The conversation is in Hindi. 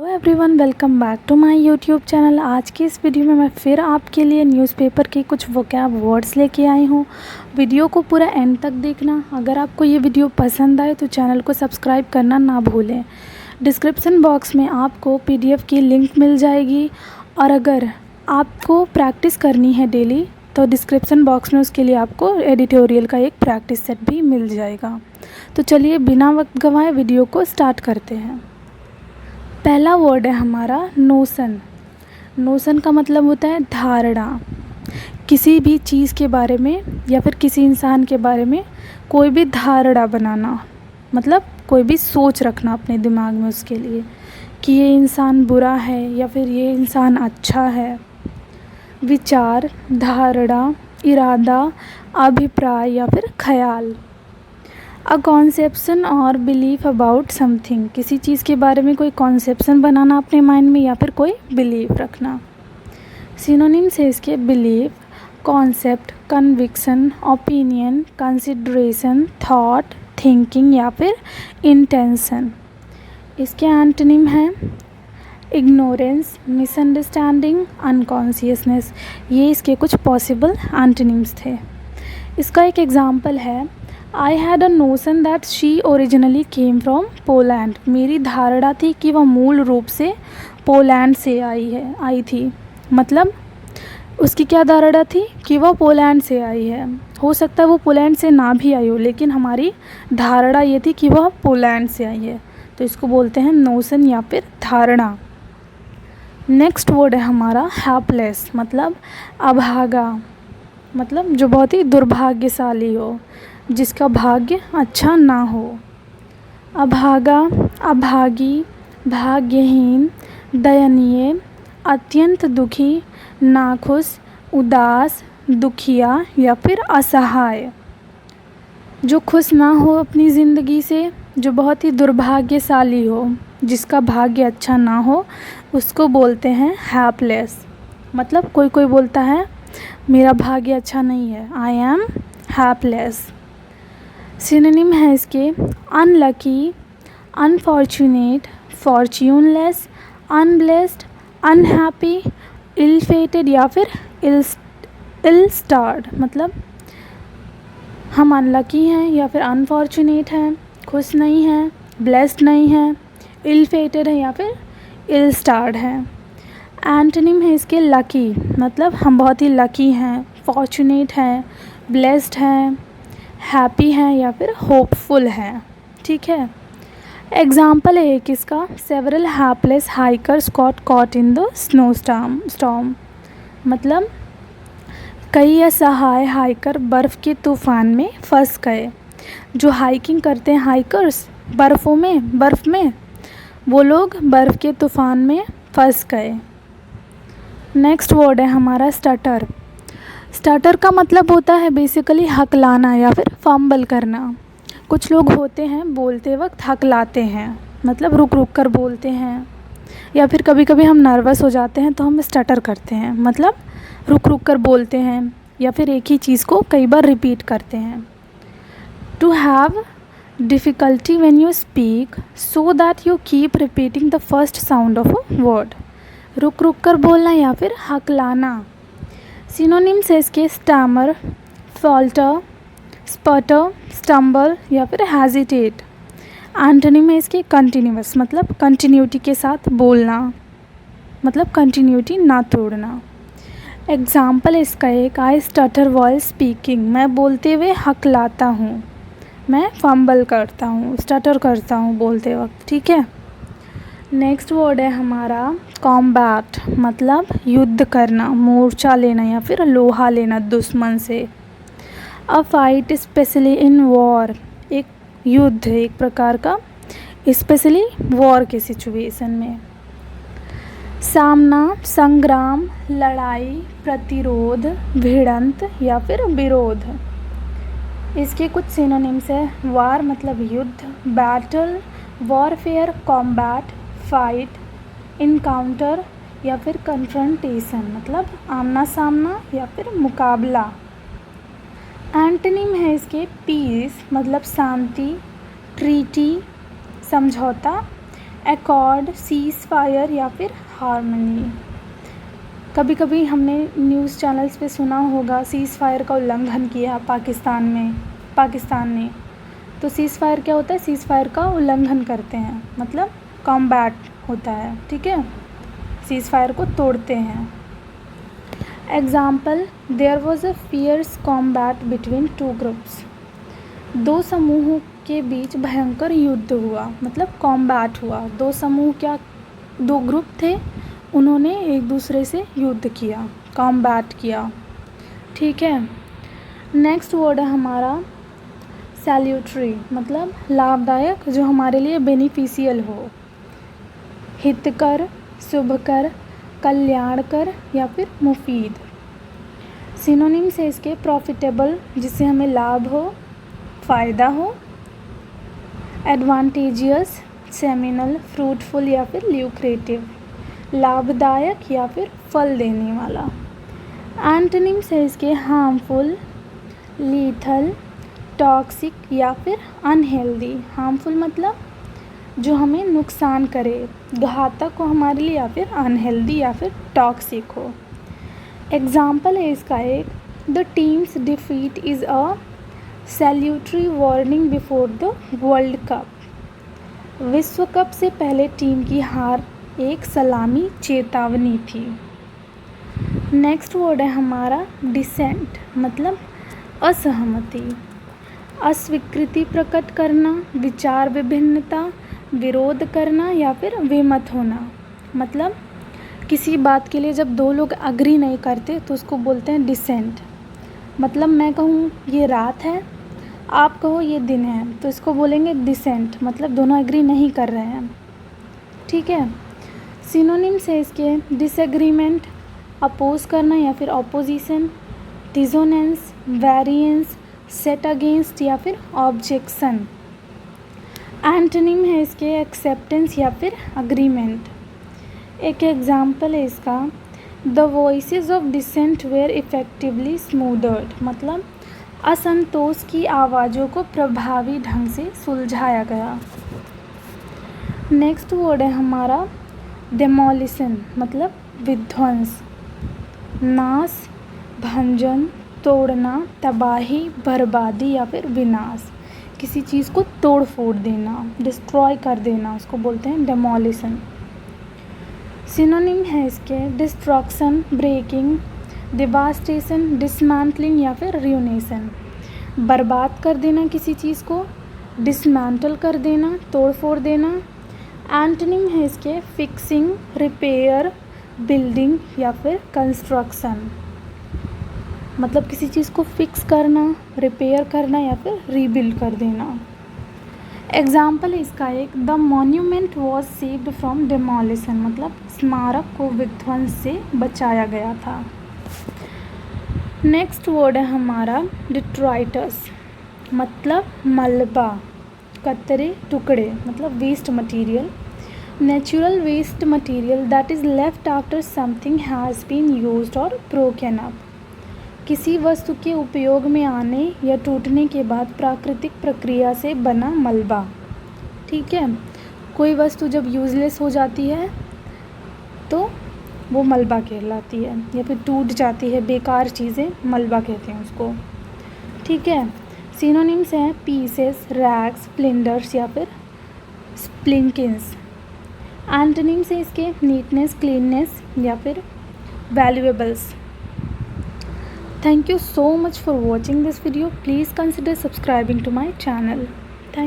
Hello everyone, welcome back to my YouTube channel. आज की इस वीडियो में मैं फिर आपके लिए न्यूज़पेपर के कुछ वोकैब वर्ड्स लेके आई हूँ। वीडियो को पूरा एंड तक देखना। अगर आपको ये वीडियो पसंद आए तो चैनल को सब्सक्राइब करना ना भूलें। डिस्क्रिप्शन बॉक्स में आपको पीडीएफ की लिंक मिल जाएगी, और अगर आपको प्रैक्टिस करनी है डेली तो डिस्क्रिप्शन बॉक्स में उसके लिए आपको एडिटोरियल का एक प्रैक्टिस सेट भी मिल जाएगा। तो चलिए बिना वक्त गंवाए वीडियो को स्टार्ट करते हैं। पहला वर्ड है हमारा नोशन। नोशन का मतलब होता है धारणा। किसी भी चीज़ के बारे में या फिर किसी इंसान के बारे में कोई भी धारणा बनाना, मतलब कोई भी सोच रखना अपने दिमाग में उसके लिए कि ये इंसान बुरा है या फिर ये इंसान अच्छा है। विचार, धारणा, इरादा, अभिप्राय या फिर ख्याल। अ कॉन्सेप्शन और बिलीफ अबाउट समथिंग, किसी चीज़ के बारे में कोई कॉन्सेप्शन बनाना अपने माइंड में या फिर कोई बिलीफ रखना। सिनोनिम्स है इसके belief, concept, conviction, opinion, consideration, thought, thinking या फिर इंटेंशन। इसके एंटोनिम हैं इग्नोरेंस, मिसअंडरस्टैंडिंग, अनकॉन्शियसनेस। ये इसके कुछ पॉसिबल एंटोनिम्स थे। इसका एक एग्जाम्पल है, I had a notion that she originally came from Poland. मेरी धारणा थी कि वह मूल रूप से पोलैंड से आई थी। मतलब उसकी क्या धारणा थी कि वह पोलैंड से आई है। हो सकता है वो पोलैंड से ना भी आई हो, लेकिन हमारी धारणा ये थी कि वह पोलैंड से आई है। तो इसको बोलते हैं नोशन या फिर धारणा। नेक्स्ट वर्ड है हमारा हेल्पलेस, मतलब अभागा, मतलब जो बहुत ही दुर्भाग्यशाली हो, जिसका भाग्य अच्छा ना हो। अभागा, अभागी, भाग्यहीन, दयनीय, अत्यंत दुखी, नाखुश, उदास, दुखिया या फिर असहाय। जो खुश ना हो अपनी ज़िंदगी से, जो बहुत ही दुर्भाग्यशाली हो, जिसका भाग्य अच्छा ना हो, उसको बोलते हैं हेल्पलेस। मतलब कोई कोई बोलता है मेरा भाग्य अच्छा नहीं है, आई एम हेल्पलेस। सिनोनिम है इसके अनलकी, अनफॉर्चुनेट, फॉर्च्यूनलेस, अनब्लेस्ड, अनहैप्पी, इल फेटेड या फिर इल स्टार्ड। मतलब हम अनलकी हैं या फिर अनफॉर्चुनेट हैं, खुश नहीं हैं, ब्लेस्ड नहीं हैं, इल फेटेड है या फिर इल स्टार्ड हैं। एंटोनिम है इसके लकी, मतलब हम बहुत ही लकी हैं, फॉर्चुनेट हैं, ब्लेस्ड हैं, हैप्पी हैं या फिर होपफुल हैं। ठीक है। एग्जाम्पल है एक इसका, several hapless hikers got caught in the snow storm. मतलब कई असहाय हाइकर बर्फ़ के तूफ़ान में फंस गए। जो हाइकिंग करते हैं हाइकर्स बर्फ़ में वो लोग बर्फ़ के तूफ़ान में फंस गए। नेक्स्ट वर्ड है हमारा स्टटर। स्टटर का मतलब होता है बेसिकली हकलाना या फिर फंबल करना। कुछ लोग होते हैं बोलते वक्त हकलाते हैं, मतलब रुक रुक कर बोलते हैं, या फिर कभी कभी हम नर्वस हो जाते हैं तो हम स्टटर करते हैं, मतलब रुक रुक कर बोलते हैं या फिर एक ही चीज़ को कई बार रिपीट करते हैं। To have difficulty when you speak so that you keep repeating the first sound of a word. रुक रुक कर बोलना या फिर हकलाना। सिनोनिम्स है इसके स्टैमर, फॉल्टर, स्पटर, स्टम्बल या फिर हेजिटेट। एंटोनिम है इसके कंटिन्यूअस, मतलब कंटिन्यूटी के साथ बोलना, मतलब कंटिन्यूटी ना तोड़ना। एग्जाम्पल इसका एक, आई स्टटर व्हाइल स्पीकिंग। मैं बोलते हुए हकलाता हूँ, मैं फंबल करता हूँ, स्टटर करता हूँ बोलते वक्त। ठीक है। नेक्स्ट वर्ड है हमारा कॉम्बैट, मतलब युद्ध करना, मोर्चा लेना या फिर लोहा लेना दुश्मन से। A fight specially in war, एक युद्ध एक प्रकार का, स्पेशली वॉर के सिचुएशन में। सामना, संग्राम, लड़ाई, प्रतिरोध, भिड़ंत या फिर विरोध। इसके कुछ सिनोनिम्स है, वार मतलब युद्ध, battle, warfare, combat, fight, encounter या फिर कन्फ्रंटेशन, मतलब आमना सामना या फिर मुकाबला। एंटोनिम है इसके पीस, मतलब शांति, ट्रीटी समझौता, एकॉर्ड, सीज फायर या फिर हारमनी। कभी कभी हमने न्यूज़ चैनल्स पे सुना होगा सीज़ फायर का उल्लंघन किया पाकिस्तान ने। तो सीज़ फायर क्या होता है? सीज़ फायर का उल्लंघन करते हैं, मतलब कॉम्बैट होता है, ठीक है, सीज़ फायर को तोड़ते हैं। Example, there was a fierce combat between two groups. दो समूहों के बीच भयंकर युद्ध हुआ, मतलब कॉम्बैट हुआ। दो ग्रुप थे, उन्होंने एक दूसरे से युद्ध किया, कॉम्बैट किया, ठीक है। नेक्स्ट वर्ड है हमारा सैल्यूटरी, मतलब लाभदायक, जो हमारे लिए बेनिफिशियल हो, हितकर, शुभकर, कल्याणकर या फिर मुफीद। सिनोनिम्स है इसके प्रॉफिटेबल, जिससे हमें लाभ हो, फ़ायदा हो, एडवांटेजियस, सेमिनल, फ्रूटफुल या फिर ल्यूक्रेटिव, लाभदायक या फिर फल देने वाला। एंटोनिम्स है इसके हार्मफुल, लीथल, टॉक्सिक या फिर अनहेल्दी। हार्मफुल मतलब जो हमें नुकसान करे, घातक हो हमारे लिए, या फिर अनहेल्दी या फिर टॉक्सिक हो। एग्जाम्पल है इसका एक, the team's defeat is a salutary warning before the world cup. विश्व कप से पहले टीम की हार एक सलामी चेतावनी थी। नेक्स्ट वर्ड है हमारा डिसेंट, मतलब असहमति, अस्वीकृति प्रकट करना, विचार विभिन्नता, विरोध करना या फिर विमत होना। मतलब किसी बात के लिए जब दो लोग अग्री नहीं करते तो उसको बोलते हैं डिसेंट। मतलब मैं कहूँ ये रात है, आप कहो ये दिन है, तो इसको बोलेंगे डिसेंट, मतलब दोनों एग्री नहीं कर रहे हैं, ठीक है। सिनोनिम्स है इसके डिसएग्रीमेंट, अपोज करना या फिर opposition, dissonance, variance, set against या फिर ऑब्जेक्शन। एंटोनिम है इसके एक्सेप्टेंस या फिर अग्रीमेंट। एक एग्जाम्पल है इसका, the voices of dissent were effectively smothered, मतलब असंतोष की आवाज़ों को प्रभावी ढंग से सुलझाया गया। नेक्स्ट वर्ड है हमारा डेमोलिशन, मतलब विध्वंस, नाश, भंजन, तोड़ना, तबाही, बर्बादी या फिर विनाश। किसी चीज़ को तोड़ फोड़ देना, डिस्ट्रॉय कर देना, उसको बोलते हैं डेमोलिशन। सिनोनिम है इसके डिस्ट्रक्शन, ब्रेकिंग, डिवास्टेशन, डिसमेंटलिंग या फिर रियूनेशन। बर्बाद कर देना किसी चीज़ को, डिसमेंटल कर देना, तोड़ फोड़ देना। एंटोनिम है इसके फिक्सिंग, रिपेयर, बिल्डिंग या फिर कंस्ट्रक्शन। मतलब किसी चीज़ को फिक्स करना, रिपेयर करना या फिर रीबिल्ड कर देना। एग्जाम्पल है इसका एक, the monument was saved from demolition, मतलब स्मारक को विध्वंस से बचाया गया था। नेक्स्ट वर्ड है हमारा डिट्राइटस, मतलब मलबा, कतरे, टुकड़े, मतलब waste material. Natural waste material that is left after something has been used और ब्रोकन अप। किसी वस्तु के उपयोग में आने या टूटने के बाद प्राकृतिक प्रक्रिया से बना मलबा, ठीक है। कोई वस्तु जब यूज़लेस हो जाती है तो वो मलबा कहलाती है, या फिर टूट जाती है, बेकार चीज़ें, मलबा कहते हैं उसको, ठीक है। सिनोनिम्स हैं पीसेस, रैग्स, स्प्लिंडर्स या फिर स्प्लिंकिंस। एंटोनिम्स है इसके नीटनेस, क्लीननेस या फिर valuables. Thank you so much for watching this video. Please consider subscribing to my channel.